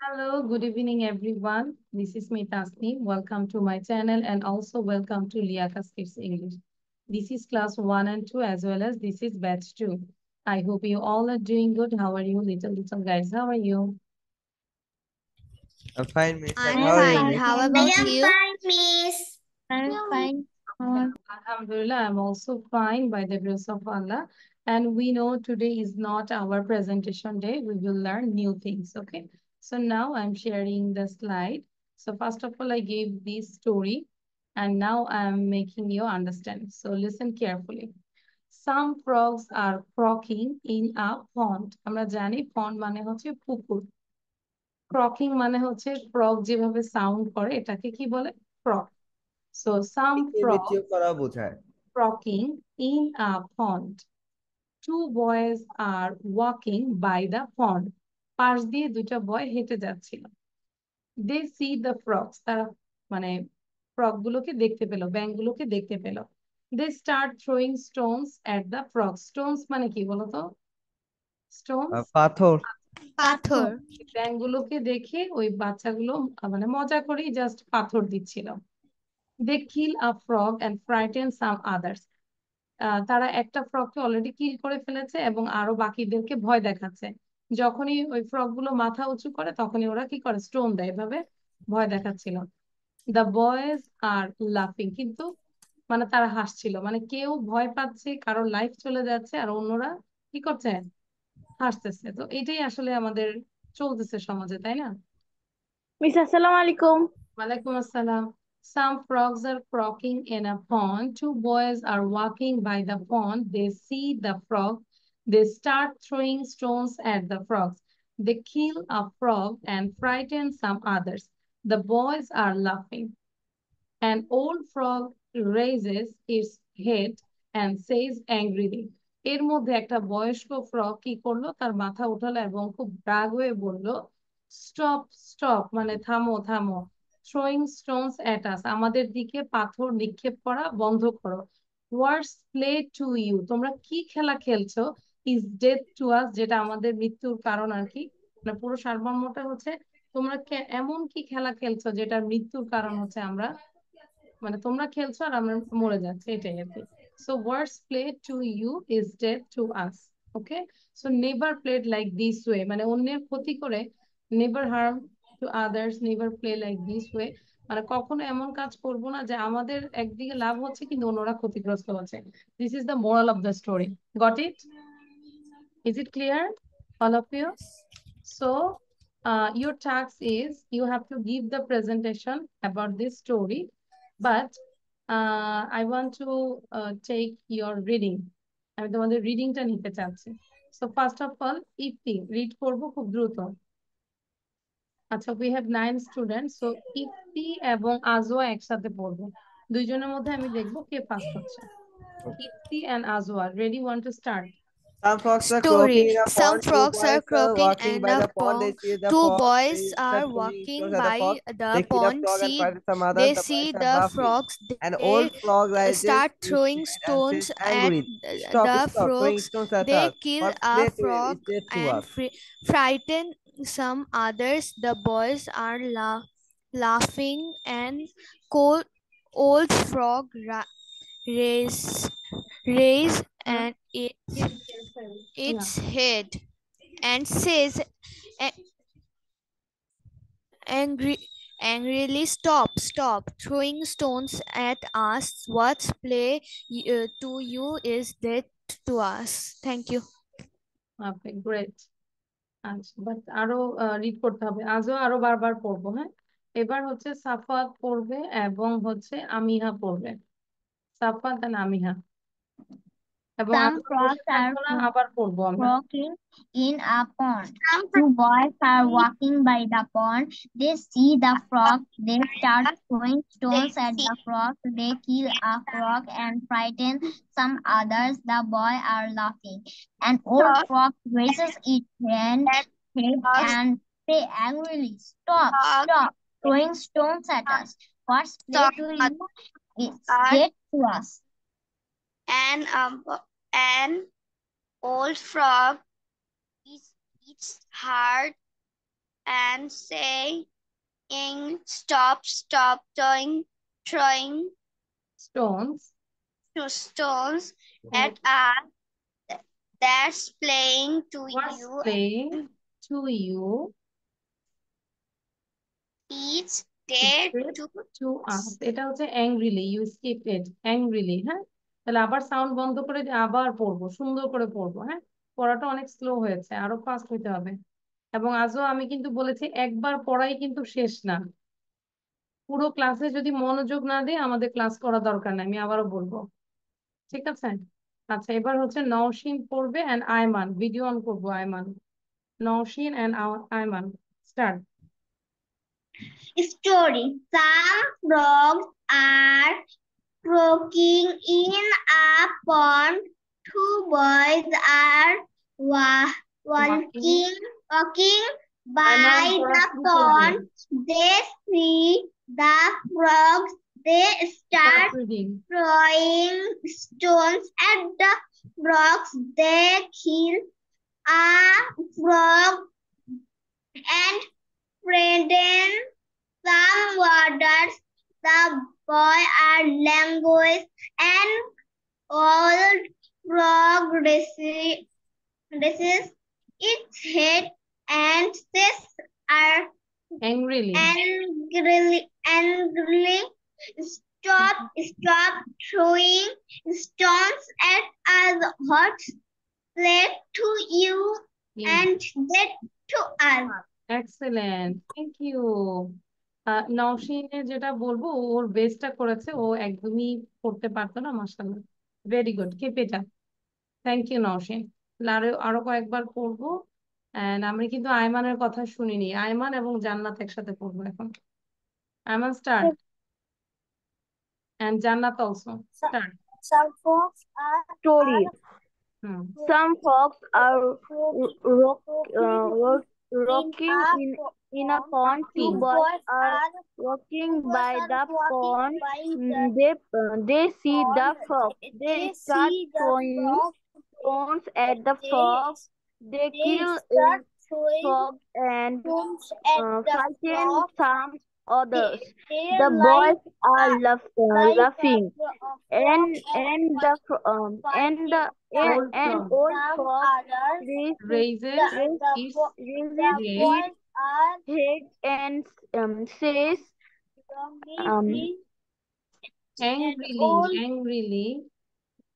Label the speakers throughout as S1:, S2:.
S1: Hello, good evening, everyone. This is me, Tasneem. Welcome to my channel and also welcome to Liakas Kids English. This is class 1 and 2 as well as this is batch 2. I hope you all are doing good. How are you, little guys? How are you?
S2: I'm fine, Miss. And
S3: I'm
S2: how are you,
S3: fine.
S2: Miss?
S3: How
S4: I
S3: about
S4: am
S3: you?
S4: fine, Miss.
S3: I'm fine.
S1: Alhamdulillah, I'm also fine by the grace of Allah. And we know today is not our presentation day. We will learn new things, okay? So now I'm sharing the slide. So first of all, I gave this story and now I'm making you understand. So listen carefully. Some frogs are croaking in a pond. আমরা জানি pond মানে হচ্ছে পুকুর। Croaking মানে হচ্ছে frog যেভাবে sound করে এটাকে কি বলে? Croak. So some
S2: মিটিও
S1: frogs
S2: করা বোঝায়।
S1: croaking in a pond. Two boys are walking by the pond. পাশ দিয়ে দুইটা বয় হেঁটে যাচ্ছিল। They see the frogs. তারা মানে frog গুলোকে দেখতে পেল, ব্যাঙগুলোকে দেখতে পেল। They start throwing stones at the frogs. Stones মানে কি বলতো? Stones
S2: পাথর।
S3: পাথর।
S1: ব্যাঙগুলোকে দেখে ওই বাচ্চাগুলো মানে মজা করেই জাস্ট পাথর দিচ্ছিল। They kill a frog and frighten some others. তারা একটা ফ্রগকে অলরেডি কিল করে ফেলেছে এবং আরো বাকিদেরকে ভয় দেখাচ্ছে। যখনই ওই ফ্রগ গুলো মাথা উঁচু করে তখনই ওরা কি করে স্টোন দেয়, এভাবে ভয় দেখাচ্ছিল। দ্য বয়েজ আর লাফিং, কিন্তু মানে তারা হাসছিল, মানে কেউ ভয় পাচ্ছে, কারো লাইফ চলে যাচ্ছে আর অন্যরা কি করছে, হাসতেছে। তো এটাই আসলে আমাদের চলতেছে সমাজে, তাই না?
S3: মিস আসসালামু আলাইকুম।
S1: Walaikum assalam. Some frogs are croaking in a pond. Two boys are walking by the pond. They see the frog. They start throwing stones at the frogs. They kill a frog and frighten some others. The boys are laughing. An old frog raises its head and says angrily. এর মধ্যে একটা বয়স্ক frog কি করলো, তার মাথা উঠালো এবং খুব রাগ হয়ে বলল, স্টপ স্টপ, মানে থামো থামো। থ্রোয়িং স্টোনস অ্যাট আস, আমাদের দিকে পাথর নিক্ষেপ করা বন্ধ করো। ওয়ার্স প্লে টু ইউ, তোমরা কি খেলা খেলছো? ইজ ডেথ টু আস, যেটা আমাদের মৃত্যুর কারণ আর কি। মানে পুরো সারমর্মটা হচ্ছে তোমরা এমন কি খেলা খেলছো যেটার মৃত্যুর কারণ হচ্ছে আমরা, মানে তোমরা খেলছো আর আমরা মরে যাচ্ছি, এটাই আর কি। So words play to you is dead to us. Okay, so never played like this way, মানে অন্যের ক্ষতি করে, never harm to others, never play like this way, মানে কখনো এমন কাজ করবো না যে আমাদের একদিকে লাভ হচ্ছে কিন্তু অন্যরা ক্ষতিগ্রস্ত হচ্ছে। This is the moral of the story. Got it? Is it clear all of you? So your task is you have to give the presentation about this story, but I want to take your reading. আমি তোমাদের রিডিংটা নিতে চাচ্ছি। So first of all, Ifti read করবো খুব দ্রুত। আচ্ছা, we have 9 students, so Ifti এবং আজওয়া একসাথে পড়বো। দুইজনের মধ্যে আমি দেখবো কে ফার্স্ট হচ্ছে। Ifti and Ajwa, ready, want to start?
S2: Some frogs are croaking
S3: Story.
S2: in a
S3: Some
S2: pond. Two
S3: frogs are
S2: boys are
S3: croaking
S2: walking
S3: in
S2: by
S3: a
S2: the pond. They
S3: pond.
S2: see the
S3: Two
S2: frog.
S3: boys
S2: They start
S3: are
S2: throwing stones
S3: walking
S2: at the frog.
S3: by the
S2: They kill a
S3: pond.
S2: frog and
S3: See,
S2: fight some others.
S3: they
S2: The
S3: see
S2: boys are
S3: the
S2: laughing.
S3: frogs.
S2: An
S3: They
S2: old frog rises
S3: start
S2: its
S3: throwing
S2: head and says
S3: stones at
S2: angrily, "Stop!
S3: the
S2: Stop! Throwing
S3: frogs.
S2: stones at
S3: They
S2: us.
S3: kill
S2: What's
S3: a
S2: play to it?
S3: frog
S2: It's dead to
S3: and
S2: us."
S3: frighten some others. The boys are laughing, and old frog raise raise and
S1: Yes, yes, sorry. Yeah.
S3: its head and says angry, angrily, stop, stop throwing stones at us. What's play to you is dead to us. Thank you.
S1: Okay, great. আচ্ছা, but আরো read করতে হবে, আজও আরো বারবার পড়বো, হ্যাঁ। এবার হচ্ছে সাফাত পড়বে এবং হচ্ছে আমিহা পড়বে। সাফাত আর আমিহা, এবং
S4: Some
S1: আজও বসে
S4: frogs are
S1: থাকবো না, আবার পড়বো আমরা।
S4: croaking in a pond. Two boys are walking by the pond. They see the frog. They start throwing stones at the frog. They kill a frog and frighten some others. The boys are laughing. An old frog raises its head and say angrily, "Stop! Stop! Throwing stones at us. What's play to you? It's dead to us."
S5: An old frog is its heart and saying, stop, stop throwing
S1: Stones
S5: stones
S1: at
S5: at us. That's playing to
S1: what's
S5: you.
S1: playing to you
S5: Each
S1: is
S5: day
S1: it
S5: to
S1: to us. এটা হচ্ছে angrily, you skipped it, angrily, হ্যাঁ? তাহলে আবার sound বন্ধ করে দিয়ে আবার পড়বো, সুন্দর করে পড়বো, হ্যাঁ? পড়াটা অনেক স্লো হয়েছে, আরো ফাস্ট হইতে হবে। এবং আজও আমি কিন্তু বলেছি একবার পড়াই কিন্তু শেষ না। পুরো ক্লাসে যদি মনোযোগ না দিই আমাদের ক্লাস করা দরকার নাই, আমি আবারও বলবো, ঠিক আছে? আচ্ছা, এবার হচ্ছে নওশিন পড়বে এন্ড আয়মান, ভিডিও অন করবো Ayman. Nowshin and Ayman, start.
S4: Story. Some frogs are croaking in a pond. Two boys are
S1: Walking.
S4: walking
S1: Ayman
S4: by
S1: পড়া
S4: the
S1: শুরু করবে।
S4: pond. They see the frogs. They
S1: Start
S4: start
S1: reading.
S4: throwing stones at the frogs. They kill a frog and frighten some waters. The boy are language and old frog raises its head and says are
S1: Angrily.
S4: angrily stop throwing stones at us. What's led to you
S1: Yes.
S4: and dead to us?
S1: Excellent, thank you. নওশিনের যেটা বলবো, ওর বেস্টটা করেছে, ও একদমই পড়তে পারতো না, মাশাআল্লাহ, very good, keep it up. Thank you Nowshin. আরো আরো কয়েকবার পড়বো। এন্ড আমি কিন্তু আয়মানের কথা শুনিনি, আয়মান এবং জান্নাত একসাথে পড়বো এখন। আয়মান স্টার্ট, এন্ড জান্নাত also start.
S5: some frogs are
S2: Story.
S1: Hmm,
S2: Some frogs are
S5: rocking
S2: in a pond. Two
S1: Walking.
S2: boys are walking by the pond. They see the frog. They start throwing stones at the frog. They kill a frog and frighten some others. The boys are laughing,
S1: Old
S2: and
S1: frog
S2: old frog
S1: raises its head.
S2: head and says, um,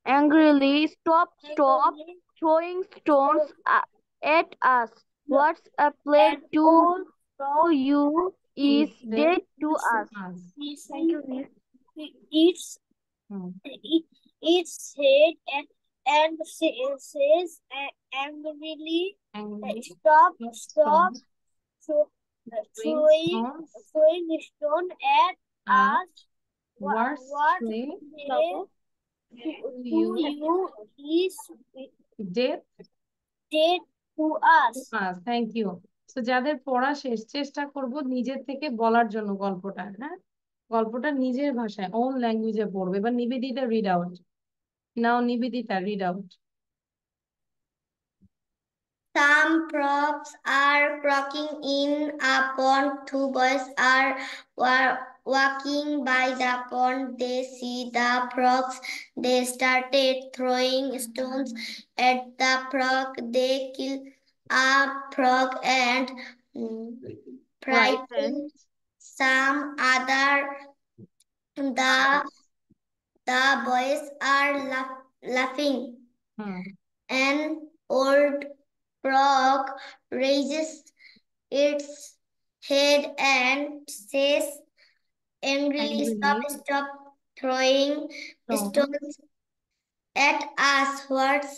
S2: angrily, stop throwing stones at us. What's a plague to you is dead to us. Thank you, Miss.
S1: Hmm.
S5: Its head and says angrily,
S1: Angrily.
S5: stop
S1: Stop
S5: throwing stone at us.
S1: Worst
S5: What
S1: way
S5: to you is
S1: death
S5: dead to us.
S1: Thank you. তো যাদের পড়া শেষ, চেষ্টা করব নিজের থেকে বলার জন্য গল্পটা, হ্যাঁ? গল্পটা নিজের ভাষায়, ওন ল্যাঙ্গুয়েজে পড়বে। এবার Nivedita read out. Now Nivedita read out.
S4: Some frogs are croaking in a pond. Two boys are walking by the pond. They see the frogs. They started throwing stones at the frog. They kill a frog and frighten some other. The boys are laughing. An old frog raises its head and says angrily, stop throwing stones at us. What's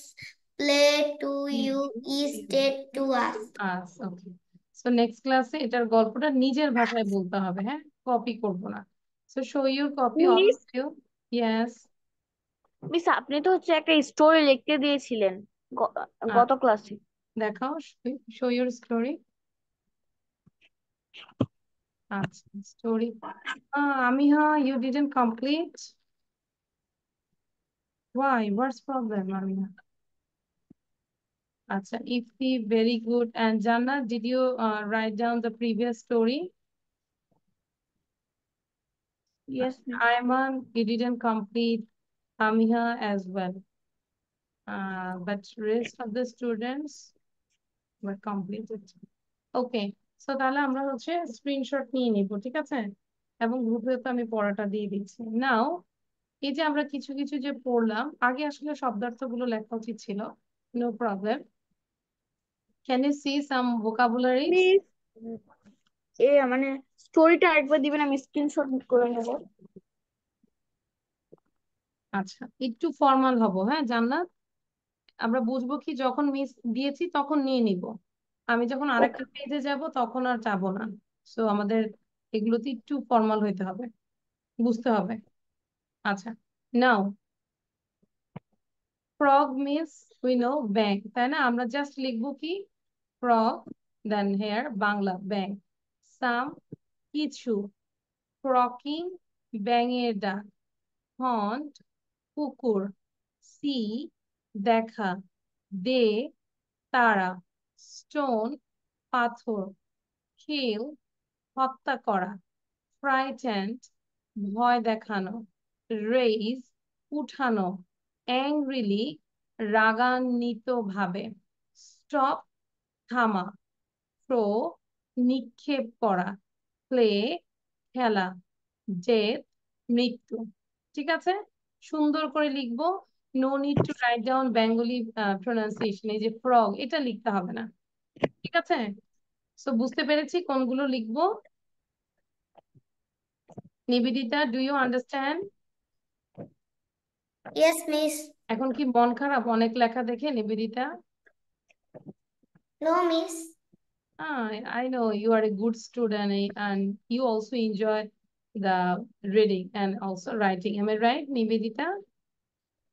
S4: play to you is dead to us.
S1: Okay, so next ক্লাসে এটার গল্পটা নিজের ভাষায় বলতে হবে, হ্যাঁ? Copy করব না। So show your copy all of you. Yes
S2: miss, আপনি তো হচ্ছে একটা স্টোরি লিখতে দিয়েছিলেন গত ক্লাসে।
S1: দেখাও, শো ইউর স্টোরি। আচ্ছা, story আমিহা, you didn't complete. Why? What's problem, Amina? Acha, Ifti, very good. And Jannah, did you write down the previous story?
S2: Yes, miss.
S1: Ayman, you didn't complete. Amiha as well. But rest of the students were completed. Okay, so তাহলে আমরা হচ্ছে screenshot নিয়ে নিব, ঠিক আছে? এবং গ্রুপে তো আমি পড়াটা দিয়ে দিচ্ছি নাও। এই যে আমরা কিছু কিছু যে পড়লাম, আগে আসলে শব্দার্থগুলো লেখা উচিত ছিল, no problem. Can you see some vocabularies?
S2: Miss মানে স্টোরিটা একবার দিবেন, আমি স্ক্রিনশট করে নেব।
S1: আচ্ছা, একটু ফর্মাল হব, হ্যাঁ জান্নাত? আমরা বুঝবো কি যখন মিস দিয়েছি তখন নিয়ে নিব, আমি যখন আরেকটা পেজে যাব তখন আর যাব না। সো আমাদের এগুলোতে একটু ফর্মাল হইতে হবে, বুঝতে হবে। আচ্ছা, নাও ফ্রগ মিন্স উই নো ব্যাং, তাই না? আমরা জাস্ট লিখবো কি ফ্রগ, দেন হেয়ার বাংলা ব্যাং। সাম কিছু, ফ্রকিং ব্যাঙের ডাক, হন্ট কুকুর, সি দেখা, দে তারা, স্টোন পাথর, কিল হত্যা করা, ফ্রাইটেন্ড ভয় দেখানো, রেইজ উঠানো, অ্যাংরিলি রাগান্বিত ভাবে, স্টপ থামা, থ্রো নিক্ষেপ করা, প্লে খেলা, ডেথ মৃত্যু। ঠিক আছে, সুন্দর করে লিখবো। No need to write down Bengali pronunciation. এই যে ফ্রগ, এটা লিখতে হবে না, ঠিক আছে? সো বুঝতে পেরেছি কোনগুলো লিখবো। Nivedita, do you understand?
S5: Yes, miss.
S1: এখন কি মন খারাপ অনেক লেখা দেখে Nivedita?
S5: No, miss.
S1: I know you are a good student and you also enjoy the reading and also writing. Am I right, Nivedita?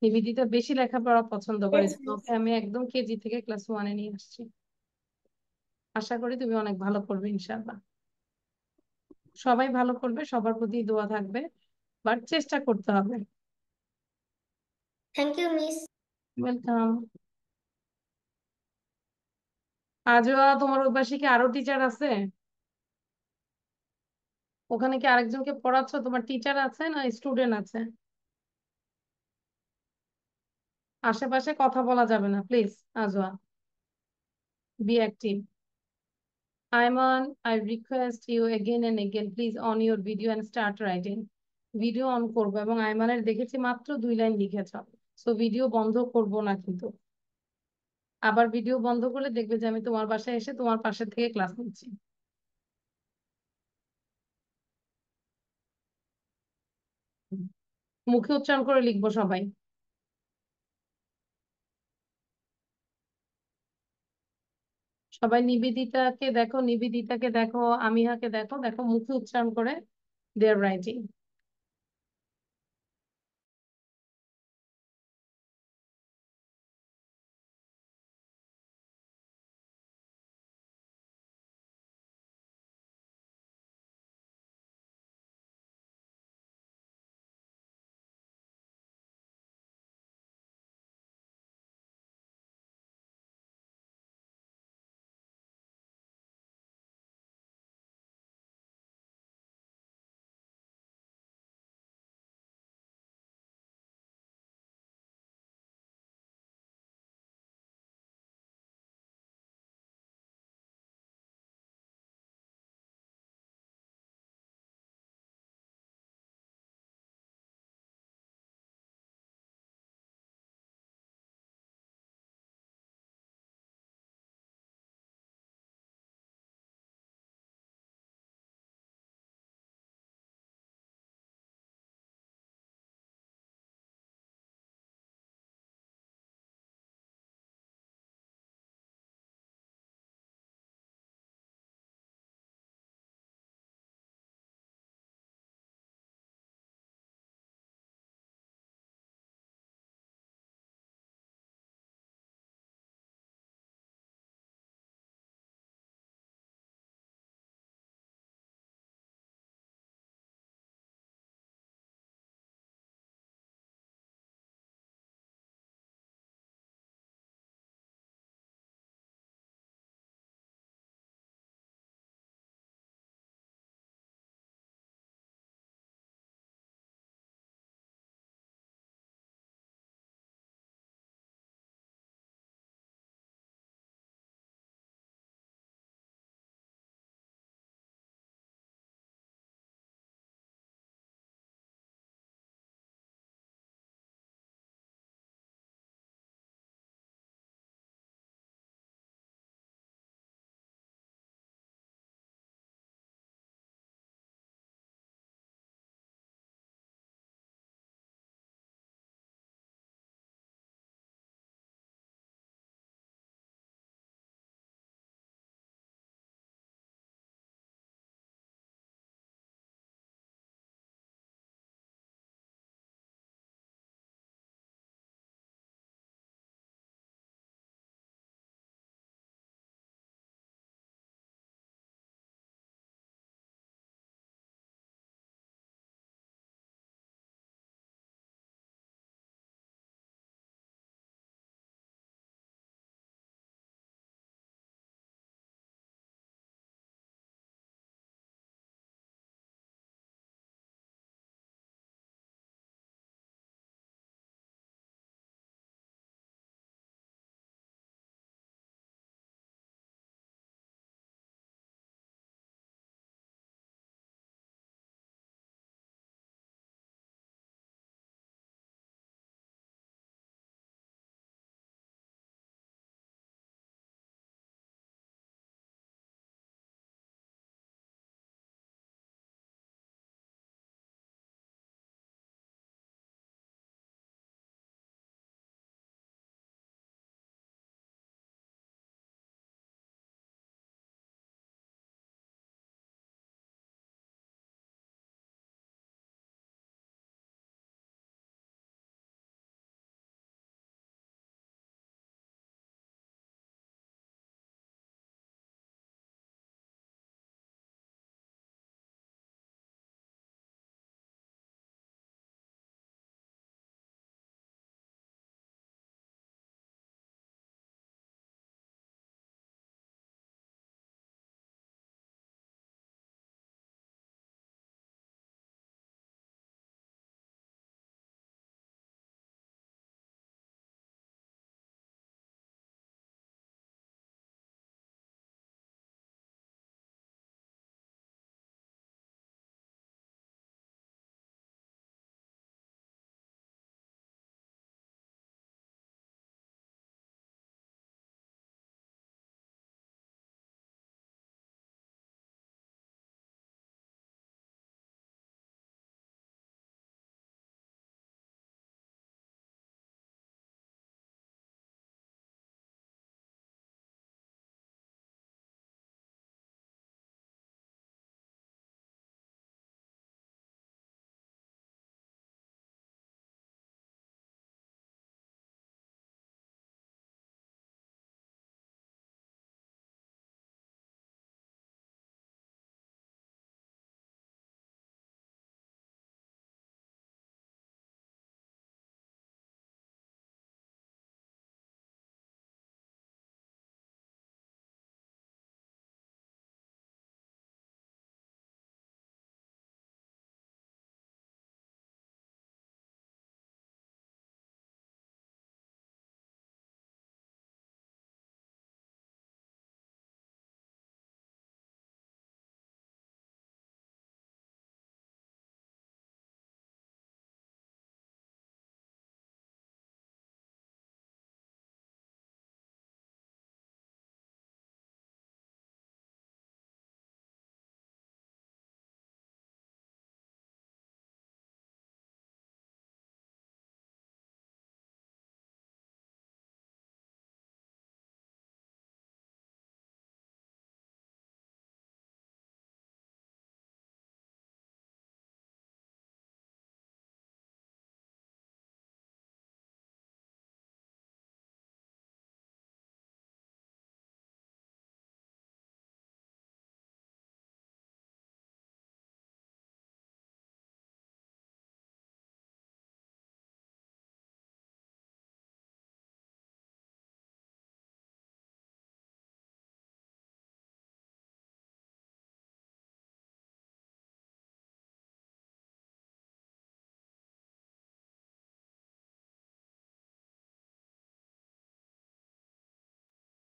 S1: Nivedita বেশি লেখাপড়া পছন্দ করে,
S5: Yes, miss.
S1: ওকে আমি একদম কেজি থেকে ক্লাস 1-এ নিয়ে আসছি। আশা করি তুমি অনেক ভালো করবে ইনশাআল্লাহ। সবাই ভালো করবে, সবার প্রতি দোয়া থাকবে, বাট চেষ্টা করতে হবে।
S5: Thank you, miss.
S1: ওয়েলকাম। আজও তোমার ওই পাশে কি আরো টিচার আছে? ওখানে কি আরেকজনকে পড়াচ্ছ? তোমার টিচার আছে না স্টুডেন্ট আছে? আশেপাশে কথা বলা যাবে না please. Ajwa, be active. Ayman, I request you again and again, please on your video and start writing. Video on করবো এবং আইমানের দেখেছি মাত্র 2 লাইন লিখেছ, সো ভিডিও বন্ধ করব না কিন্তু। আবার ভিডিও বন্ধ করলে দেখবে যে আমি তোমার বাসায় এসে তোমার পাশে থেকে ক্লাস নিচ্ছি। মুখে উচ্চারণ করে লিখবো সবাই। সবাই নিবেদিতাকে দেখো, নিবেদিতাকে দেখো, আমিহাকে দেখো, দেখো মুখে উচ্চারণ করে দেয়ার writing.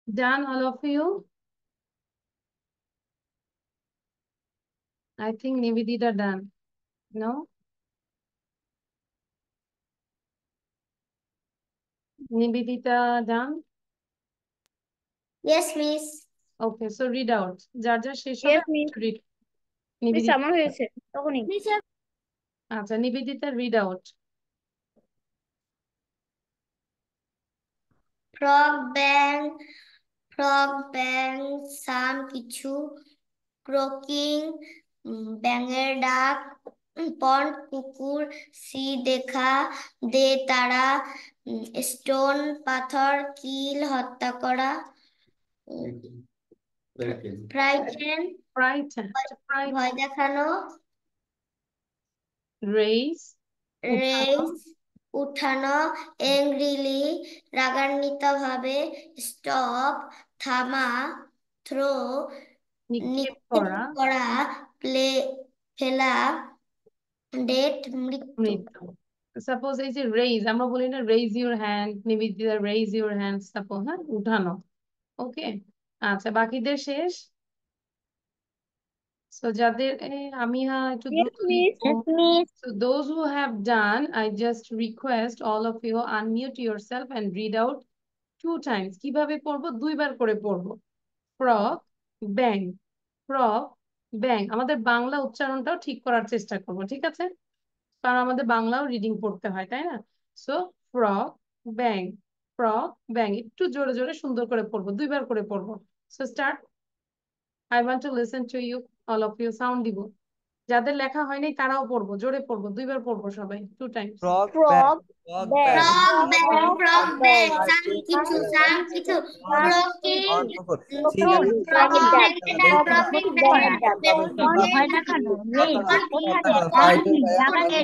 S1: Done, all of you? I think Nivedita done. No? Nivedita done?
S5: Yes, miss.
S1: Okay, so read out. যার যার শেষ হবে
S2: Yes, miss.
S1: read.
S2: Miss,
S1: Nivedita
S2: আমার হয়েছে তখনই।
S1: আচ্ছা Nivedita read out.
S5: Frog bang some কিছু ক্রকিং ব্যাঙের ডাক পন্ড কুকুর সি দেখা দে তারা স্টোন পাথর কিল হত্যা করা ফ্রাইটেন ভয় দেখানো
S1: raise
S5: রেইস উঠানো এংরিলি রাগান্বিত ভাবে স্টপ থামা থ্রো
S1: নিক্ষেপ
S5: নিক্ষেপ করা প্লে ফেলা ডেট মৃত্যু
S1: মৃত্যু সাপোজ এই যে raise আমরা বলি না raise your hand Nivedita raise your hand suppose হ্যাঁ উঠানো ওকে আচ্ছা বাকিদের শেষ So যাদের আমি একটু
S2: Yes,
S1: দ্রুত
S2: miss.
S1: লিখবো
S4: Yes, miss.
S1: So those who have done, I just request all of you unmute yourself and read out 2 times. কিভাবে পড়বো? 2 বার করে পড়বো। Frog, bang, frog, bang. আমাদের বাংলা উচ্চারণটাও ঠিক করার চেষ্টা করবো, ঠিক আছে? কারণ আমাদের বাংলাও রিডিং পড়তে হয়, তাই না? So frog, bang, frog, bang. একটু জোরে জোরে সুন্দর করে পড়বো, 2 বার করে পড়বো। So start. I want to listen to you, all of you. Sound দিব। যাদের লেখা হয়নি তারাও পড়বো জোরে পড়বো 2 বার পড়বো সবাই 2 times
S2: Frog bang.
S5: frog bang some কিছু ক্রকিং
S4: ভয় দেখানো রেইস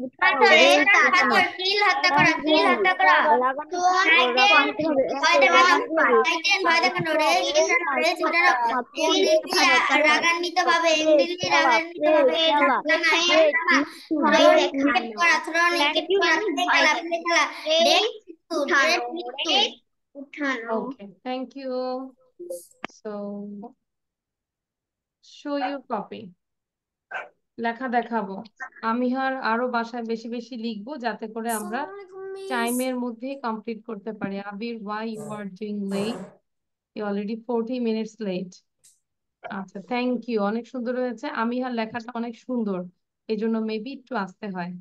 S4: ওঠানো এংরি রাগান্বিত
S2: ভয় দেখানো ফ্রাইটেন ভয় দেখানো রেইস
S5: কিল হত্যা করা রাগান্বিত ভাবে
S1: Okay, thank you. So show your copy. লেখা দেখাবো আমি আরো বাসায় বেশি বেশি লিখবো যাতে করে আমরা টাইমের মধ্যে কমপ্লিট করতে পারি আবির why you are doing late you already 40 minutes late আচ্ছা থ্যাংক ইউ অনেক সুন্দর হয়েছে আমিহার লেখাটা অনেক সুন্দর এই জন্য মেবি একটু আসতে হয়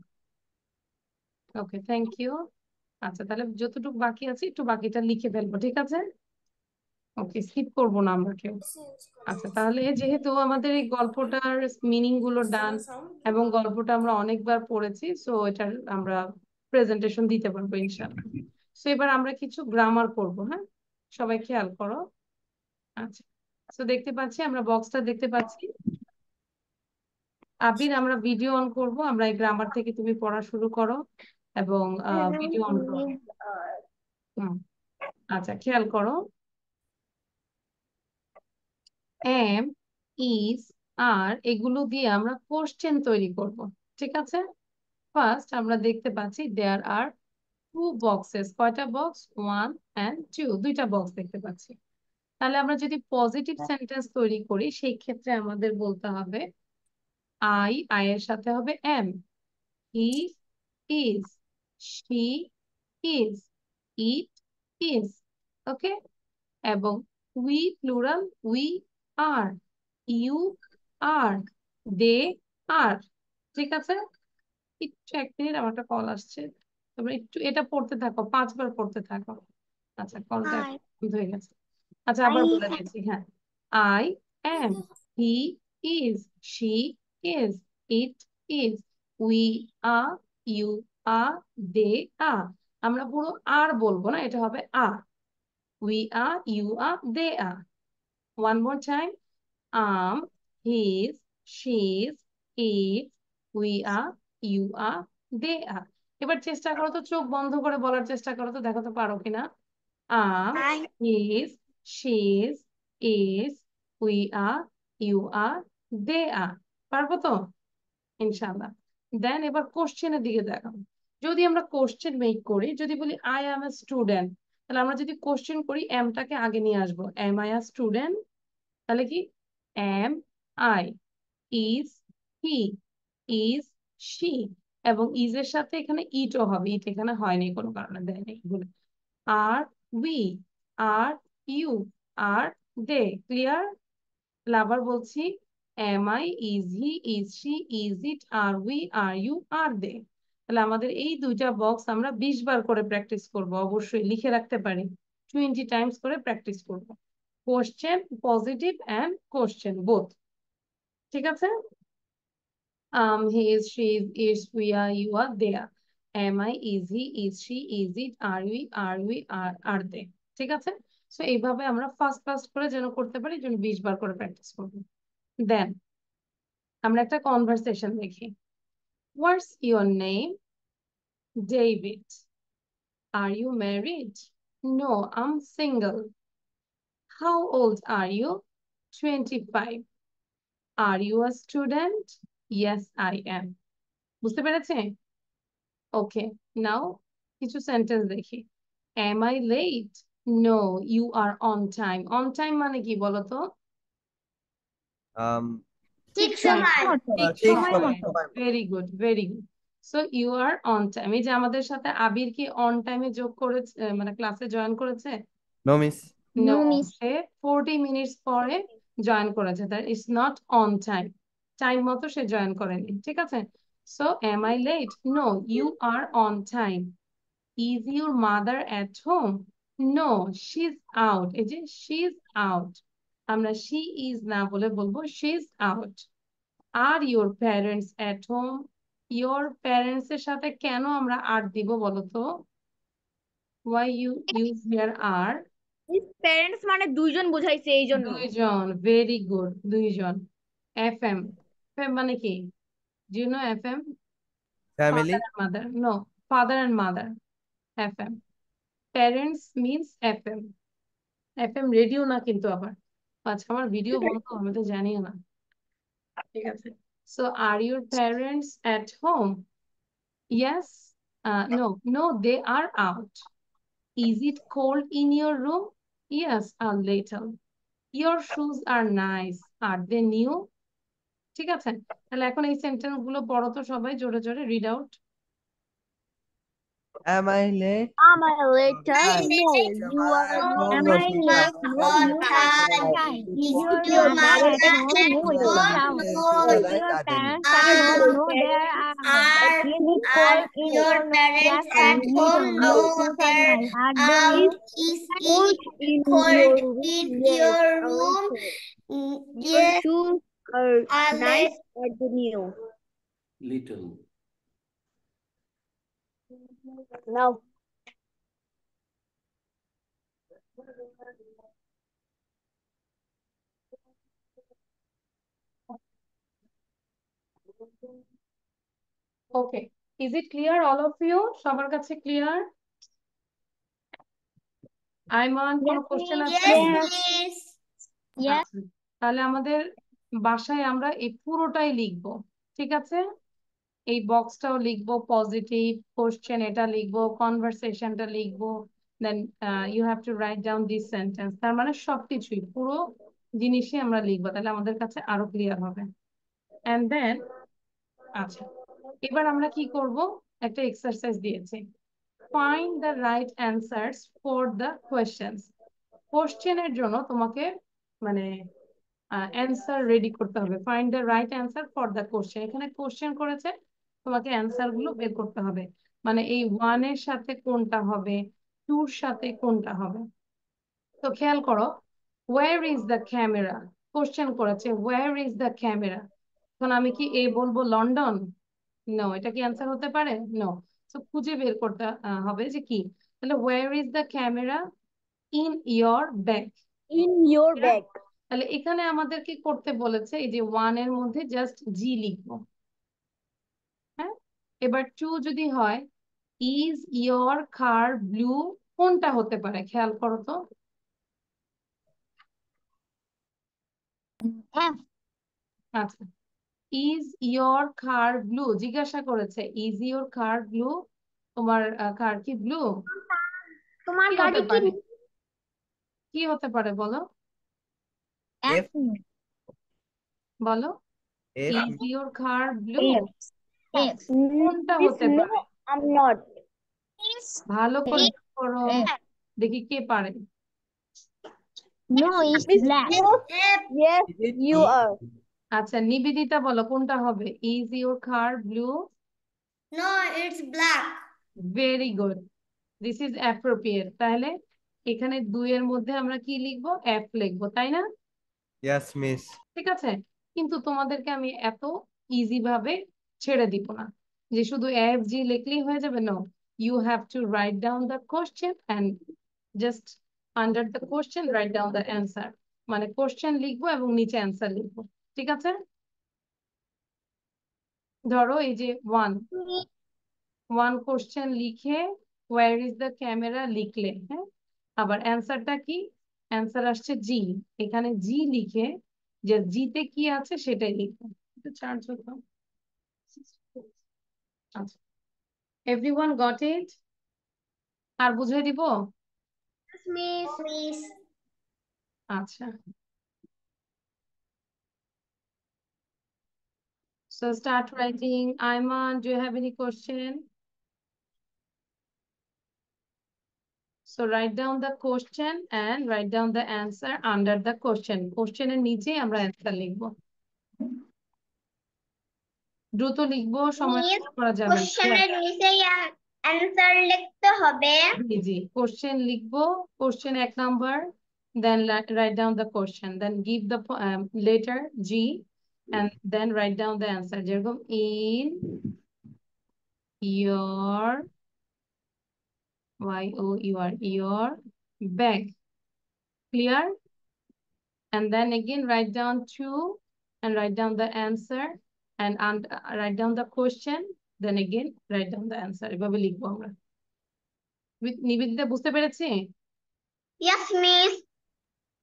S1: ওকে থ্যাংক ইউ আচ্ছা তাহলে যতটুকু বাকি আছে একটু বাকিটা লিখে ফেলবো ঠিক আছে ওকে স্কিপ করবো না আমরা কেউ আচ্ছা তাহলে যেহেতু আমাদের এই গল্পটার মিনিং গুলো ডান এবং গল্পটা আমরা অনেকবার পড়েছি সো এটার আমরা প্রেজেন্টেশন দিতে পারবো ইনশাআল্লাহ সো এবার আমরা কিছু গ্রামার করব হ্যাঁ সবাই খেয়াল করো আচ্ছা সো দেখতে পাচ্ছি আমরা বক্সটা দেখতে পাচ্ছি আবির আমরা ভিডিও অন করব আমরা এই গ্রামার থেকে তুমি পড়া শুরু করো এবং ভিডিও অন করো আচ্ছা খেয়াল করো এম ইজ আর এগুলো দিয়ে আমরা কোশ্চেন তৈরি করব ঠিক আছে ফার্স্ট আমরা দেখতে পাচ্ছি দেয়ার আর 2 বক্সেস কয়টা বক্স 1 and 2 দুইটা বক্স দেখতে পাচ্ছি তাহলে আমরা যদি পজিটিভ সেন্টেন্স তৈরি করি সেই ক্ষেত্রে আমাদের বলতে হবে আই এর সাথে হবে am he is she is it is okay এবং we plural we are you are they are ঠিক আছে একটু 1 মিনিট আমার একটা কল আসছে তোমরা একটু এটা পড়তে থাকো 5 বার পড়তে থাকো আচ্ছা কলটা বন্ধ হয়ে গেছে আচ্ছা আবার বলে দিচ্ছি হ্যাঁ I am he is she is it is we are you are they are আমরা পুরো আর বলবো না এটা হবে are we are you are they are one more time his she's it we are you are they are এবার চেষ্টা করো তো চোখ বন্ধ করে বলার চেষ্টা করো তো দেখো তো পারো কিনা his she's is we are you are, they are. পারবো তো ইনশাআল্লাহ। দেন এবার কোশ্চেনের দিকে দেখাবো। যদি আমরা কোশ্চেন মেক করি, যদি বলি আই অ্যাম এ স্টুডেন্ট, তাহলে আমরা যদি কোশ্চেন করি এমটাকে আগে নিয়ে আসবো। এম আই আ স্টুডেন্ট, তাহলে কি am I, is he, is she, এবং ইজ এর সাথে এখানে ইটও হবে, ইট এখানে হয়নি কোনো কারণে দেয় নেই বলে। Are we, are you, are they. Clear? আবার বলছি am I, is he, is she, is it, are we, are you, are they. তাহলে আমাদের এই দুইটা বক্স আমরা 20 বার করে প্র্যাকটিস করব, অবশ্যই লিখে রাখতে পারি, 20 টাইমস করে প্র্যাকটিস করব। Question, positive and question both. ঠিক আছে? he is, she is, we are, you are, they are. am I, is he, is she, is it, are we, are they. ঠিক আছে? সো এইভাবে আমরা ফাস্ট ফাস্ট করে যেন করতে পারি, যেন 20 বার করে প্র্যাকটিস করব। দেন আমরা একটা কনভারসেশন দেখি। What's your name? David. Are you married? No, I'm single. How old are you? 25. Are you a student? Yes, I am. বুঝতে পেরেছে? ওকে, নাও কিছু সেন্টেন্স দেখি। Am I late? No, you are on time. On time মানে কি বলতো?
S5: ঠিক
S1: সময়।
S5: সময়।
S1: ঠিক
S4: সময়
S1: সময়।
S4: মতো।
S1: Very good, very good. So you are on time. এই যে আমাদের সাথে আবির কি অন টাইমে যোগ করেছে, মানে ক্লাসে জয়েন করেছে?
S6: No, miss.
S1: No,
S4: No, miss.
S1: সে 40 মিনিটস পরে জয়েন করেছে, that is not on time. Time মতো সে জয়েন করেনি। ঠিক আছে? So am I late? No, you are on time. Is your mother at home? No, she's out. এই যে she's out, আমরা she is না বলে বলবো she's out. Are your parents at home? Your parents এর সাথে কেন আমরা আর দিব বলো তো? Why you use here are?
S2: Parents মানে দুইজন বোঝাইছে এই জন্য।
S1: দুইজন, ভেরি গুড, দুইজন। FM, FM মানে কি? Do you know FM?
S6: Family.
S1: Father and mother. No, father and mother. FM. Parents means FM. FM radio না কিন্তু আবার। আজকে আমার ভিডিও বন্ধ, আমি তো জানিও না। ঠিক আছে? So are your parents at home? Yes. No, no, they are out. Is it cold in your room? Yes, a little. Your shoes are nice. Are they new? ঠিক আছে? তাহলে এখন এই সেন্টেন্স গুলো পড়ো তো সবাই জোরে জোরে, read out.
S6: Am I late?
S2: Am I late? No, you are not.
S4: Am I late? No, you are on time. Is your mother at home? No, she's out. Is your parents at home? No, they are out. Is it cold in your room? Yes, a little. Your shoes are nice. Are they new?
S5: Is it cold in your room? Yes,
S2: Shoes are nice or the new.
S7: Little.
S2: Now.
S1: Okay, is it clear all of you? সবার কাছে clear? Ayman, কোনো question আছে?
S5: yes, please.
S4: Yes.
S1: আচ্ছা, তাহলে আমাদের বাসায় আমরা এই পুরোটাই লিখবো। ঠিক আছে? এই বক্সটাও লিখবো, পজিটিভ, কোশ্চেন এটা লিখবো, কনভারসেশনটা লিখবো, then you have to write down this sentence. তার মানে সবকিছুই, পুরো জিনিসই আমরা লিখবো, তাহলে আমাদের কাছে আরো ক্লিয়ার হবে। এন্ড দেন আচ্ছা, এবার আমরা কি করব? একটা এক্সারসাইজ দিয়েছি, find the right answers for the questions. কোশ্চেনের জন্য তোমাকে মানে অ্যান্সার রেডি করতে হবে। Find the right answer for the question, এখানে কোশ্চেন করেছে, তোমাকে অ্যান্সার গুলো বের করতে হবে, মানে এই 1 এর সাথে কোনটা হবে, 2 এর সাথে কোনটা হবে। তো খেয়াল করো, where is the camera, question করেছে ওয়্যার ইজ দ্য ক্যামেরা। এখন আমি কি এ বলবো লন্ডন? নো, এটা কি অ্যান্সার হতে পারে? নো। তো খুঁজে বের করতে হবে যে কি। তাহলে where is the camera? In your bag.
S2: In your bag.
S1: তাহলে এখানে আমাদের কি করতে বলেছে, এই যে 1 এর মধ্যে জাস্ট জি লিখবো। হ্যাঁ, এবার 2 যদি হয়, ইজ ইয়োর কার ব্লু, কোনটা হতে পারে খেয়াল করো তো।
S4: F.
S1: আচ্ছা, ইজ ইয়োর কার ব্লু? জিজ্ঞাসা করেছে, ইজ ইয়োর কার ব্লু? তোমার কার কি ব্লু?
S4: তোমার
S1: কি
S4: গাড়ি
S1: হতে
S4: কি
S1: পারে? কি হতে পারে বলো?
S4: F?
S1: বলো,
S6: F.
S1: Is your car blue?
S4: F.
S1: কোনটা হতে পারে?
S2: I'm not.
S1: ভালো করে
S4: F.
S1: করো,
S4: F.
S1: দেখি কে পারে।
S4: No, it's black.
S2: Yes,
S6: Is it
S2: you
S6: E?
S2: are.
S1: আচ্ছা, নিবেদিতা বলো কোনটা হবে? Is your car blue?
S5: No, it's black.
S1: Very good, this is appropriate. তাহলে এখানে দুইয়ের মধ্যে আমরা কি লিখবো? এফ লিখবো, তাই না?
S6: Yes, miss.
S1: ঠিক আছে, কিন্তু তোমাদেরকে আমি এত ইজি ভাবে ছেড়ে দিব না যে শুধু এফ জি লিখলেই হয়ে যাবে। No, you have to write down the question and just under the question write down the answer. মানে কোশ্চেন লিখবো এবং নিচে অ্যান্সার লিখবো, ঠিক আছে? ধরো এই যে ওয়ান কোশ্চেন লিখে ওয়ার ইজ দ্য ক্যামেরা লিখলে, হ্যাঁ, আবার অ্যান্সারটা কি? অ্যান্সার আসছে জি, এখানে জি লিখে যে জিতে কি আছে সেটাই লিখবো। চার্জ হতো। আচ্ছা, এভরিওয়ান গট ইট? আর বুঝিয়ে দিব?
S5: Miss.
S1: আচ্ছা, so start writing. Ayman, do you have any question? So write down the question and write down the answer under the question. Question এর নিচে আমরা অ্যান্সার লিখবো। দ্রুত লিখবো, সময়
S5: Miss,
S1: নষ্ট করা যাবে না।
S5: কোশ্চেনের নিচেই অ্যান্সার লিখতে হবে।
S1: জি জি, কোশ্চেন লিখবো, question 1 number, then write down the question, then give the letter G and then write down the answer. যেরকম in your your bag, clear? And then again write down 2 and write down the answer and write down the question, then again write down the answer. এভাবে লিখবো আমরা। নিবেদিতা বুঝতে পেরেছি?
S5: Yes, miss.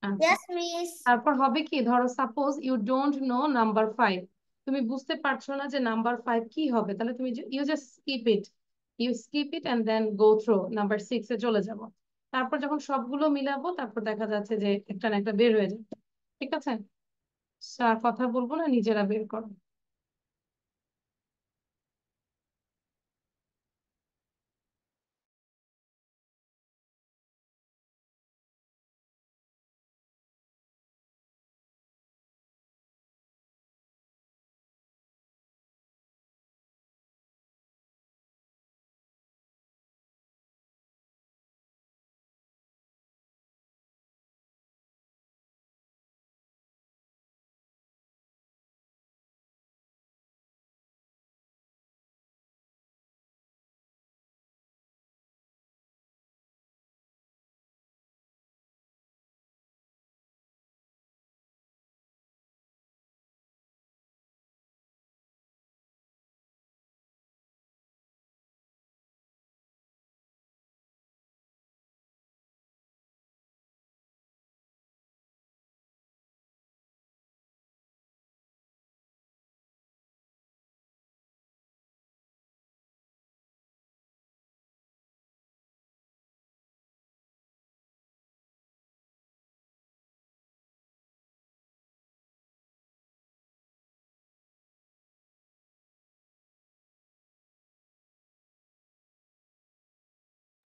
S1: আচ্ছা,
S5: Yes, miss.
S1: তারপর হবে কি, ধরো suppose you don't know number 5, তুমি বুঝতে পারছো না যে নাম্বার 5 কি হবে, তাহলে তুমি you just skip it and then go through number 6 এ চলে যাব। তারপর যখন সবগুলো মিলাবো তারপর দেখা যাচ্ছে যে একটা না একটা বের হয়ে যাবে, ঠিক আছে? আর কথা বলবো না, নিজেরা বের করো।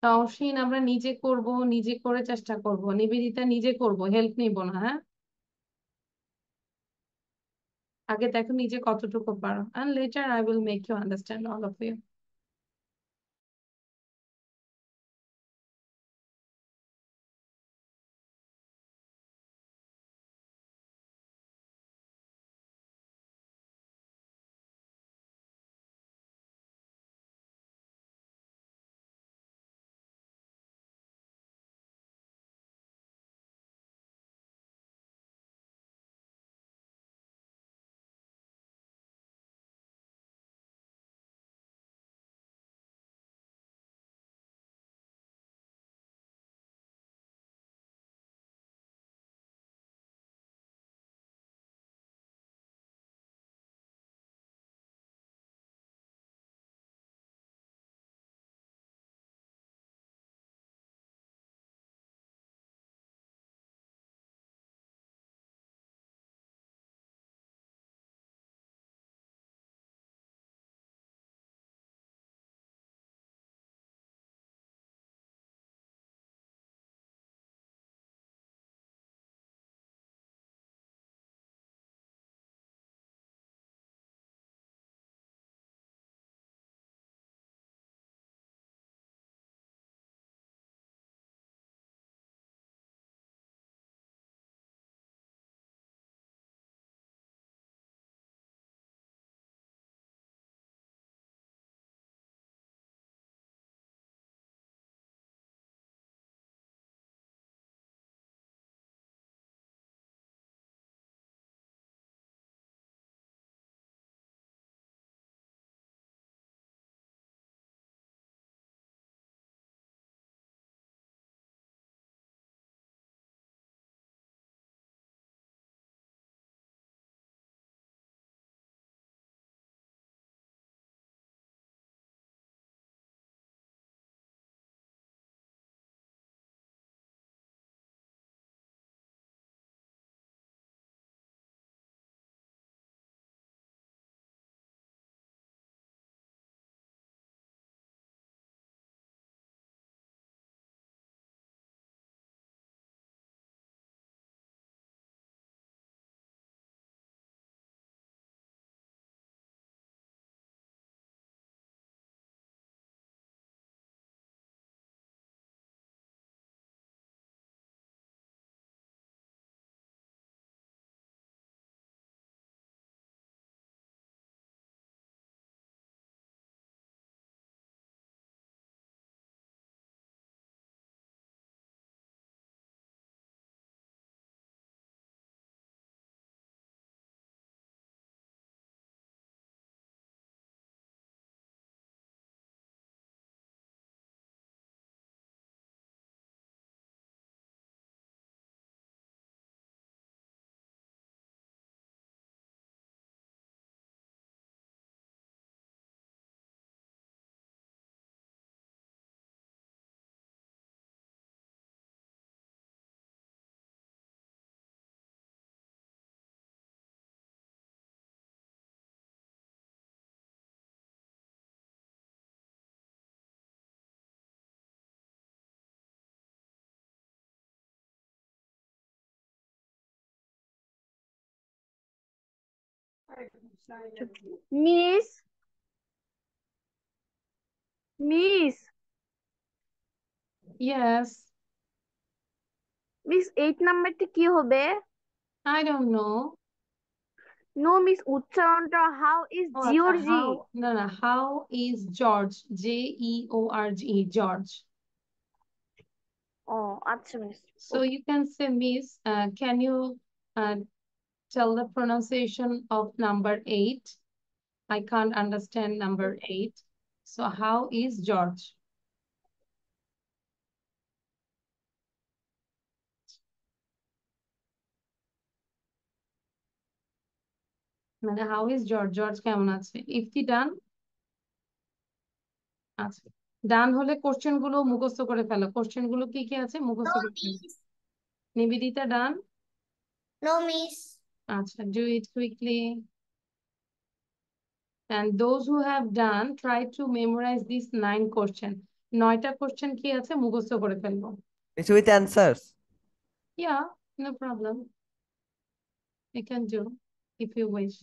S1: তাওসিন, আমরা নিজে করব, নিজে করে চেষ্টা করব। নিবেদিতা নিজে করব, হেল্প নিব না, হ্যাঁ? আগে দেখো নিজে কতটুকু পারো, and later I will make you understand all of you.
S2: Miss.
S1: Yes.
S2: Miss 8 নাম্বারটা কি হবে?
S1: I don't know.
S2: No, Miss উচ্চারণটা how is
S1: Oh,
S2: Georgie?
S1: how is George? George, George.
S2: Oh, আচ্ছা Miss.
S1: So you can say, Miss, can you tell the pronunciation of number 8? I can't understand number 8. So how is George? মানে how is George? George কেমন আছে? ইফতি ডান? আচ্ছা। ডান হলে question গুলো মুখস্থ করে ফেলো। Question গুলো কি কি আছে মুখস্থ করে ফেলো। নিবেদিতা ডান?
S5: No, miss.
S1: আচ্ছা, do it quickly. And those who have done, try to memorize these 9 questions. 9টা question কি আছে মুখস্থ করে ফেলবো।
S6: Miss, with answers.
S1: Yeah, no problem. You can do if you wish.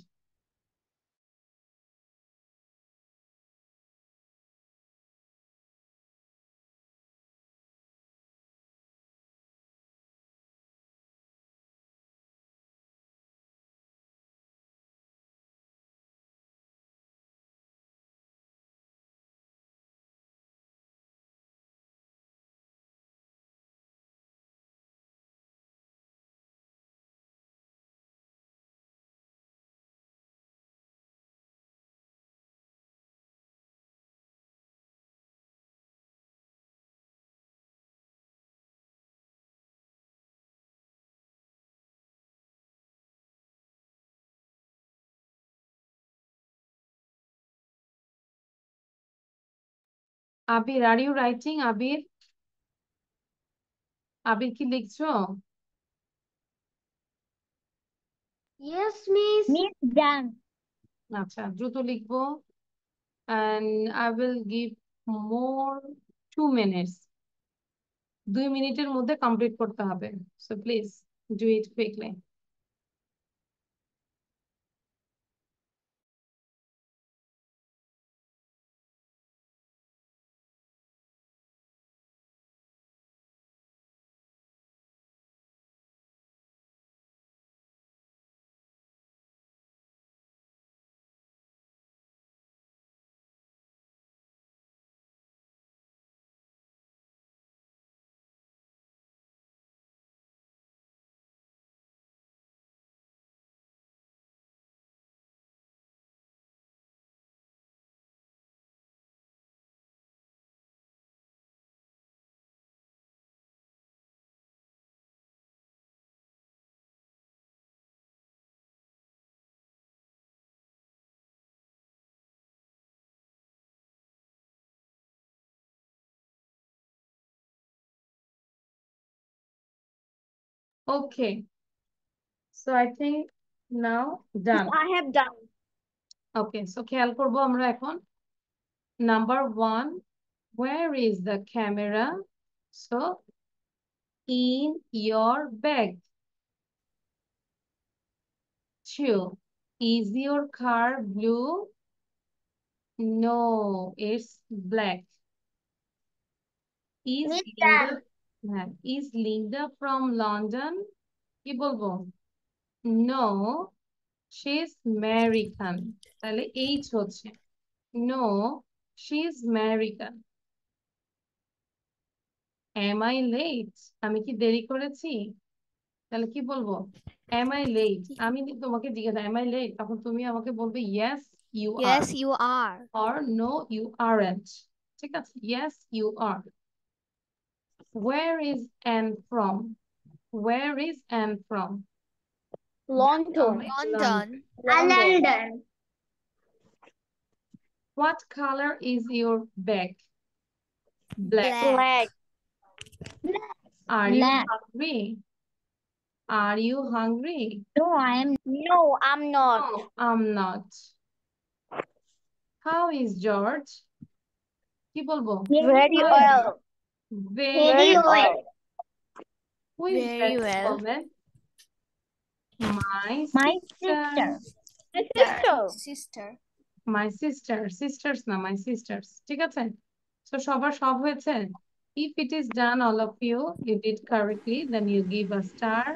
S1: Abir, are you writing? আবির? আবির কি লিখছো?
S2: Yes, Miss.
S4: Miss done.
S1: আচ্ছা, দ্রুত লিখবো। And I will give more 2 minutes. 2 মিনিটের মধ্যে কমপ্লিট করতে হবে। So please do it quickly. Okay. So I think now done.
S2: I have done.
S1: Okay, so খেয়াল করবো আমরা এখন। Number 1, where is the camera? So in your bag. 2, is your car blue? No, it's black. Is
S5: Miss
S1: Linda, is Linda from London? কি বলবো? No, she's American. তাহলে H হচ্ছে। No, she's American. Am I late? আমি কি দেরি করেছি? তাহলে কি বলবো? Am I late? আমি তোমাকে জিজ্ঞাসা am I late? তখন তুমি আমাকে বলবে yes, you are.
S3: Yes, you are.
S1: Or no, you aren't. ঠিক আছে? Yes, you are. Where is Anne from? Where is Anne from?
S2: London.
S3: London.
S5: London.
S1: What color is your bag? Black.
S3: Black.
S1: Are you
S4: Black.
S1: hungry? Are you hungry?
S4: No, I am.
S2: No, I'm not.
S1: No, I'm not. How is George? কি বলবো?
S2: Very well.
S1: Very
S2: well.
S1: Who is
S3: Very
S1: that
S3: well.
S1: woman? My
S4: My
S1: sister.
S4: sister.
S3: sister.
S1: My sister, sisters না, my sisters. ঠিক আছে? So সবার সব হয়েছে? If it is done, all of you did correctly, then you give a star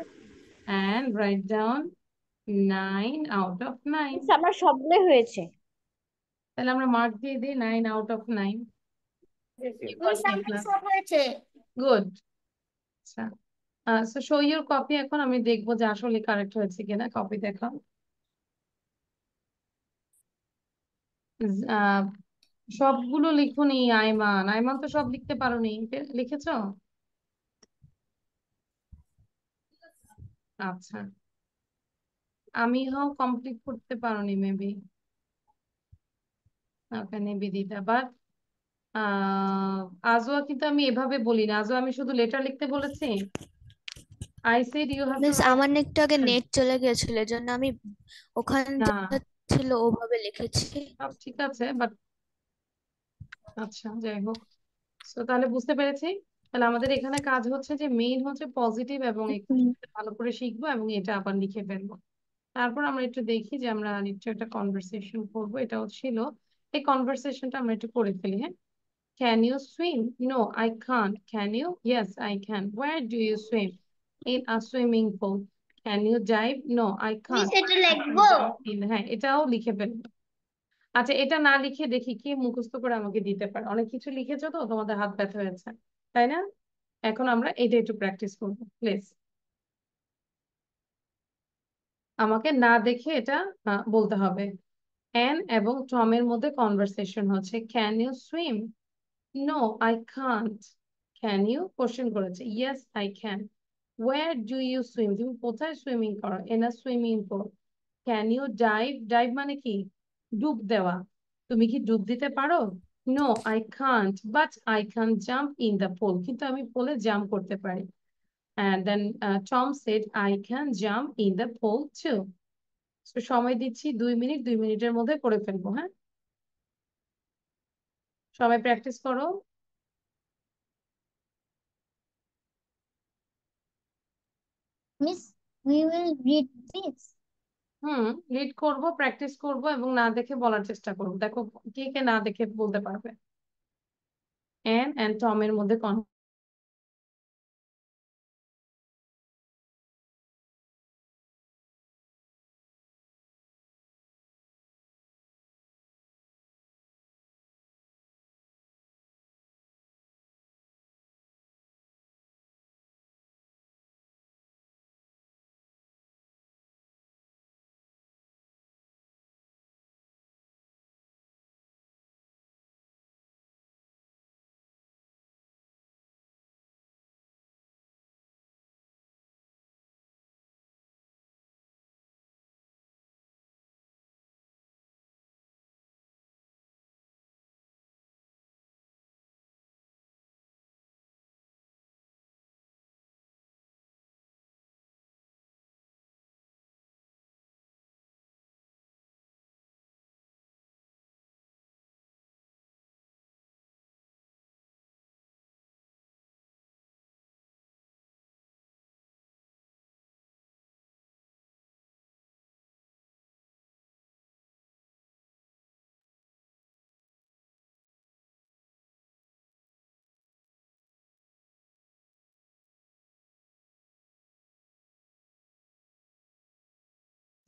S1: and write down 9 out of 9.
S2: আমার সবগুলোই হয়েছে।
S1: তাহলে আমরা মার্ক দিয়ে দিই 9 out of 9. Good. আচ্ছা। So show your copy এখন আমি দেখবো যে আসলে কারেক্ট হয়েছে কিনা। কপি দেখাও। সবগুলো লিখুনি আইমান। আইমান তো সব লিখতে পারোনি। লিখেছো? আচ্ছা। আমি কমপ্লিট করতে পারোনি maybe. Okay Nivedita, but Ajwa কিন্তু আমি এভাবে বলি না। আজওয়া আমি শুধু লেটার লিখতে বলেছি। I said you have to
S3: miss
S1: write.
S3: আমার একটু আগে নেট চলে গিয়েছিল, এজন্য আমি ওখানে
S1: না
S3: যা ছিল ওভাবে লিখেছি।
S1: সব ঠিক আছে, বাট আচ্ছা যাই হোক। তো তাহলে বুঝতে পেরেছি। তাহলে আমাদের এখানে কাজ হচ্ছে যে মেইন হচ্ছে পজিটিভ এবং একটু ভালো করে শিখবো এবং এটা আবার লিখে ফেলবো। তারপর আমরা একটু দেখি যে আমরা নিশ্চয়ই একটা কনভারসেশন করবো। এটাও ছিল, এই কনভারসেশনটা আমরা একটু করে ফেলি। হ্যাঁ, can you swim? No, I can't. Can you? Yes, I can. Where do you swim? In a swimming pool. Can you dive? No, I can't.
S5: এটা
S1: I can
S5: লিখবো?
S1: jump in. হ্যাঁ, এটাও লিখে ফেলবো। আচ্ছা, এটা না লিখে দেখি কি মুখস্থ করে আমাকে দিতে পারে। অনেক কিছু লিখেছো তো, তোমাদের হাত ব্যথা হয়েছে, তাই না? এখন আমরা এটা একটু প্র্যাকটিস করবো প্লিজ। আমাকে না দেখে এটা বলতে হবে। অ্যান এবং টমের মধ্যে কনভারসেশন হচ্ছে। Can you swim? No, I can't. Can you question করেছে। Yes, I can. Where do you swim? তুমি কোথায় সুইমিং করো? In a swimming pool. Can you dive? Dive মানে কি? ডুব দেওয়া। তুমি কি ডুব দিতে পারো? No, I can't, but I can jump in the pool. কিন্তু আমি পুলে জাম্প করতে পারি। And then Tom said, I can jump in the pool too. So সময় দিচ্ছি 2 মিনিট, 2 মিনিটের মধ্যে করে ফেলবো। হ্যাঁ, সবাই প্র্যাকটিস করো।
S4: Miss, we will read this.
S1: Read করবো, প্র্যাকটিস করবো এবং না দেখে বলার চেষ্টা করবো। দেখো কে কে না দেখে বলতে পারবে। অ্যান এন্ড টমের মধ্যে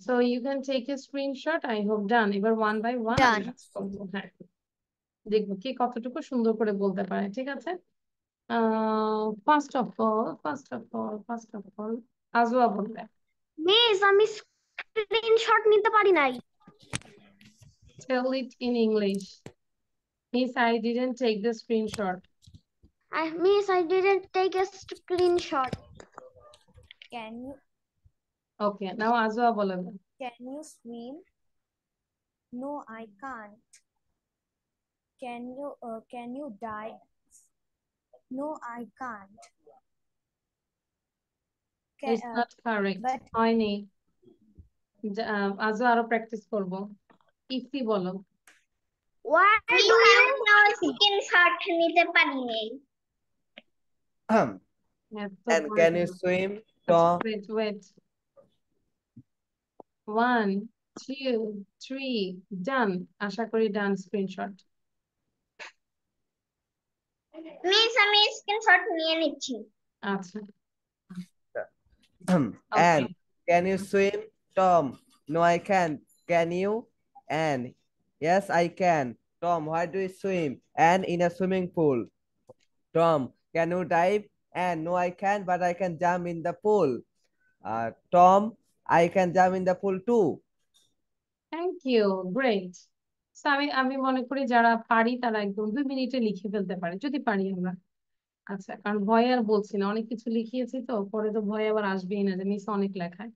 S1: So you can take a screenshot. I hope done. এবার one by one
S3: Done.
S1: হ্যাঁ, দেখবো কে কতটুকু সুন্দর করে বলতে পারে। ঠিক আছে? ফার্স্ট অফ অল আজওয়া বলবে।
S2: মিস আমি স্ক্রিনশট নিতে পারি নাই।
S1: Tell it in English. Miss, I didn't take the screenshot.
S2: Miss, I didn't take a screenshot.
S3: Can you
S1: Okay, now Azwa বলবে।
S3: can you swim? No, I can't. Can you dive? No, I can't.
S1: It's not correct. হয়নি। আজও আরো practice করবো। ইফতি বলো।
S2: Why do you
S5: screenshot নিতে পারি নাই।
S6: And can you swim, Tom?
S1: Wait. 1, 2, 3, ডান। আশা করি ডান স্ক্রিনশট।
S4: মিস আমি স্ক্রিনশট নিয়ে নিচ্ছি।
S1: আচ্ছা,
S6: And
S1: okay.
S6: can you swim? Tom. No, I can't. Can you? And yes, I can. Tom, why do you swim? And in a swimming pool. Tom, can you dive? And no, I can't, but I can jump in the pool. Tom, I can jump in the pool too.
S1: Thank you, great. আমি আমি মনে করি যারা পারি তারা একদম 2 মিনিটে লিখে ফেলতে পারে, যদি পারি আমরা। আচ্ছা, কারণ ভয় আর বলছি না, অনেক কিছু লিখিয়েছি তো, পরে তো ভয় আবার আসবেই না যে মিস অনেক লেখায়।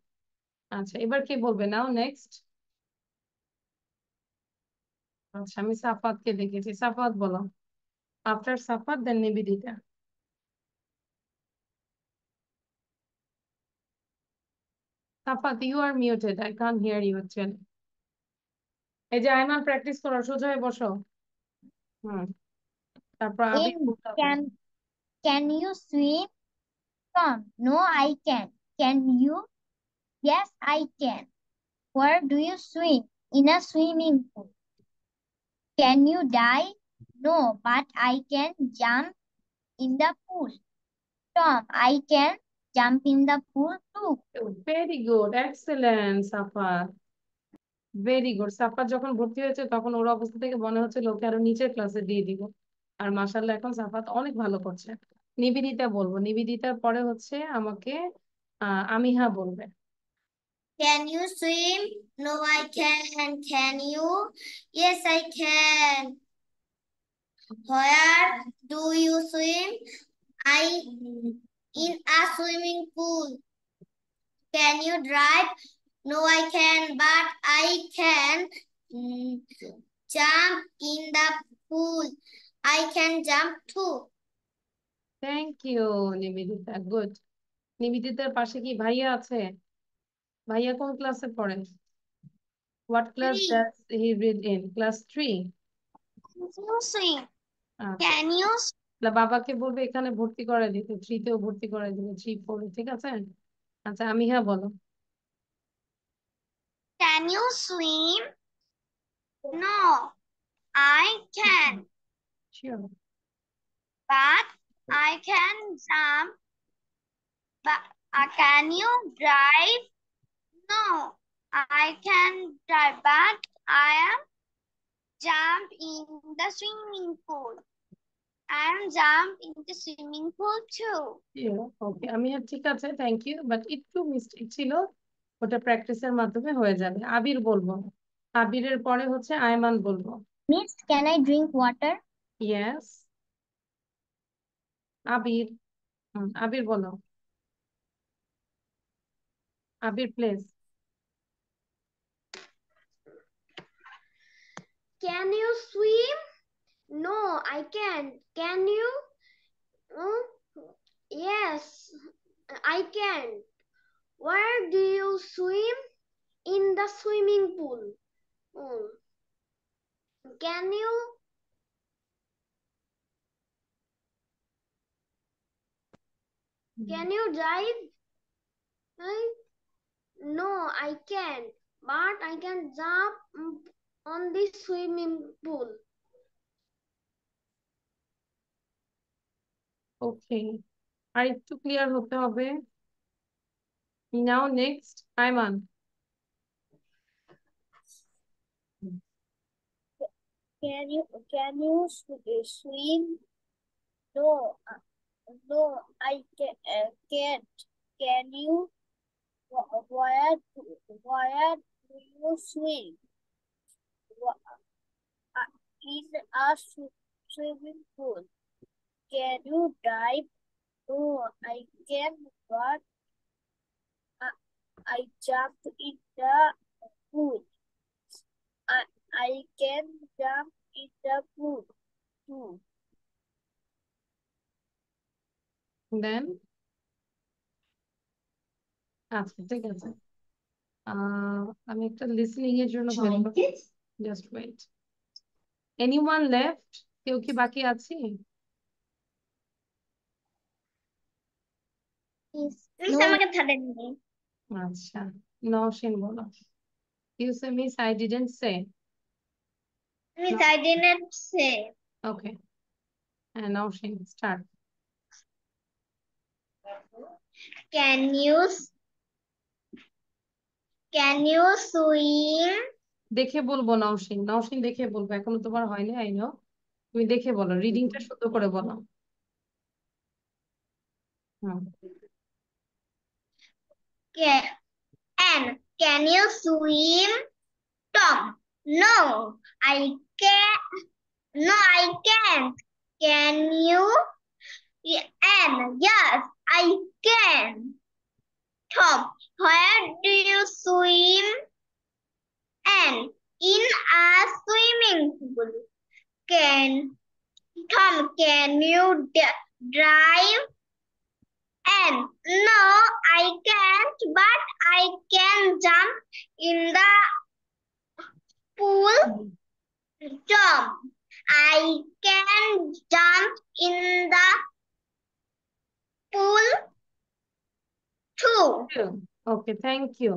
S1: আচ্ছা, এবার কে বলবে নাও নেক্সট? আচ্ছা, আমি সাফাতকে দেখেছি, সাফাত বলো। After Safat then Nivedita. Safat, you are muted, I can't hear you actually. এই যে আয়মান, প্র্যাকটিস করো, সোজা হয়ে বসো। হুম, তারপর আবির
S4: In
S1: বলতে হবে।
S4: can you swim? Tom, no, I can. Can you? Yes, I can. Where do you swim? In a swimming pool. Can you dive? No, but I can jump in the pool. Tom, I can jump in the pool too.
S1: Very good, excellent Safat, very good. সাফাত যখন ভর্তি হয়েছে তখন ওর অবস্থা থেকে মনে হচ্ছে ওকে আরো নিচের ক্লাসে দিয়ে দিব। আর মাশাআল্লাহ এখন সাফাত অনেক ভালো করছে। নিবেদিতা বলবো, নিবেদিতার পরে হচ্ছে আমাকে আমিহা বলবে।
S5: Can you swim? No, I can. Can you? Yes, I can. Where do you swim? I in a swimming pool. Can you drive? No, I can, but I can jump in the pool. I can jump too.
S1: Thank you Nivedita, good. নিবেদিতার পাশে কি ভাইয়া আছে? ভাইয়া কোন ক্লাসে পড়ে? What class
S5: Three.
S1: Does he read in? Class 3।
S5: Can you swim?
S1: আচ্ছা,
S5: Can you
S1: বাবাকে বলবে এখানে ভর্তি করে দিতে, 3-তেও ভর্তি করে দিবে, 3-4, ঠিক আছে? আচ্ছা, আমিহা বলো।
S5: can you swim? No, I can,
S1: sure.
S5: but I can jump. But can you drive? No, I can drive, but I am jump in the swimming pool. I am jump in the swimming pool too.
S1: ওকে, আমি ঠিক আছে, thank you, but একটু mistake ছিল, ওটা প্র্যাকটিসের মাধ্যমে হয়ে যাবে। আবির বলবো, আবিরের পরে হচ্ছে আয়মান বলবো।
S4: Miss, can I drink water?
S1: Yes, Abir. Abir বলো, Abir please.
S5: Can you swim? No, I can't. Can you? Yes, I can. Where do you swim? In the swimming pool. Can you? Can you dive? No, I can't. But I can jump on the swimming pool.
S1: Okay, আর একটু clear হতে হবে। Now next Ayman.
S2: Can you swim? No, no, I can't. Can you? Where do you swim? In a swimming pool. Can you dive? No, I can, but I jumped in the pool. I can jump in the pool too.
S1: দেন আচ্ছা, ঠিক আছে। আমি একটা listening এর জন্য just wait. Anyone left? কেউ কি বাকি আছে?
S4: Miss,
S5: Miss, আমাকে ছাড়েননি।
S1: আচ্ছা, নওশিন বলো। You say, Miss, I didn't say.
S5: Miss, I didn't say.
S1: Okay. And now she start.
S5: Can you swim?
S1: দেখে বলবো নওশিন। নওশিন দেখে বলবো। এখনো তোমার হয়নি, I know. তুমি দেখে বলো, রিডিংটা শুদ্ধ করে বলো।
S5: Can you swim? Tom, no, I can't. No, I can't. Can you? Anne, yes, I can. Tom, where do you swim? Anne, in a swimming pool. Tom, can you drive? Anne, no, I can't, but I can jump in the pool. Tom, I can jump in the pool too.
S1: Okay, thank you.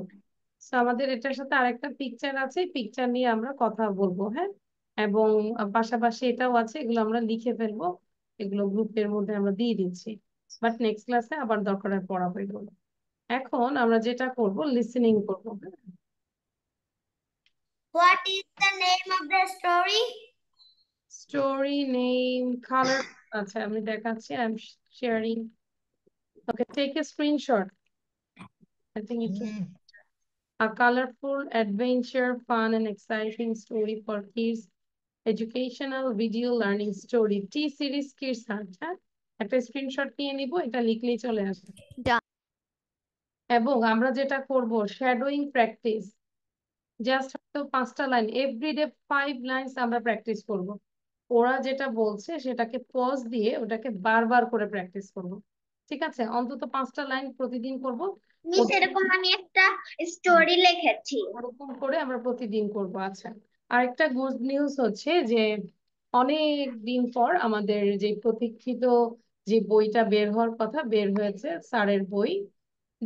S1: So আমাদের এটার সাথে আরেকটা picture আছে, picture নিয়ে আমরা কথা বলবো, হ্যাঁ? এবং পাশাপাশি এটাও আছে, এগুলো আমরা লিখে ফেলবো, এগুলো গ্রুপের মধ্যে আমরা দিয়ে দিচ্ছি, বাট নেক্সট ক্লাসে আবার দরকার হয় পড়াবো এগুলো। এখন আমরা যেটা করব, লিসেনিং করব।
S5: What is the name of the story?
S1: Story name, color, আচ্ছা আমি দেখাচ্ছি, I am sharing. Okay, take a screenshot. I think it's a colorful adventure, fun and exciting story for kids. Educational video learning story. T series kids search, হ্যাঁ? একটা screenshot নিয়ে নিব, এটা লিখলেই চলে আসবে। এবং আমরা যেটা করব, শ্যাডোইং প্র্যাকটিস। জাস্ট 5টা লাইন, এভরিডে 5 লাইনস আমরা প্র্যাকটিস করব। ওরা যেটা বলছে সেটাকে পজ দিয়ে ওটাকে বারবার করে প্র্যাকটিস করব। ঠিক আছে? অন্তত 5টা লাইন প্রতিদিন করব।
S5: মিস, এরকম আমি একটা স্টোরি লিখেছি।
S1: ওরকম করে আমরা প্রতিদিন করব। আচ্ছা, আরেকটা গুড নিউজ হচ্ছে যে অনেক দিন পর আমাদের যে প্রতীক্ষিত যে বইটা বের হওয়ার কথা, বের হয়েছে, স্যারের বই।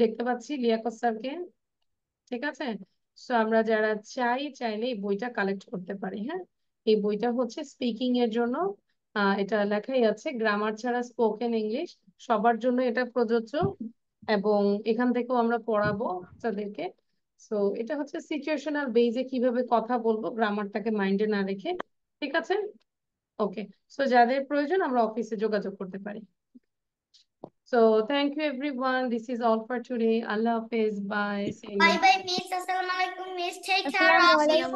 S1: দেখতে পাচ্ছি লিয়াকত স্যারকে। ঠিক আছে? সো আমরা যারা চাইলে এই বইটা কালেক্ট করতে পারি, হ্যাঁ? এই বইটা হচ্ছে স্পিকিং এর জন্য। এটা লেখাই আছে, গ্রামার ছাড়া স্পোকেন ইংলিশ সবার জন্য এটা প্রযোজ্য, এবং এখান থেকেও আমরা পড়াবো তাদেরকে। সো এটা হচ্ছে সিচুয়েশনাল বেজে কিভাবে কথা বলবো, গ্রামারটাকে মাইন্ডে না রেখে। ঠিক আছে? ওকে, সো যাদের প্রয়োজন আমরা অফিসে যোগাযোগ করতে পারি। So thank you everyone. This is all for today. Allah Hafiz. Bye. See you.
S5: Bye bye, Miss. Assalamualaikum, Miss. Take care of you.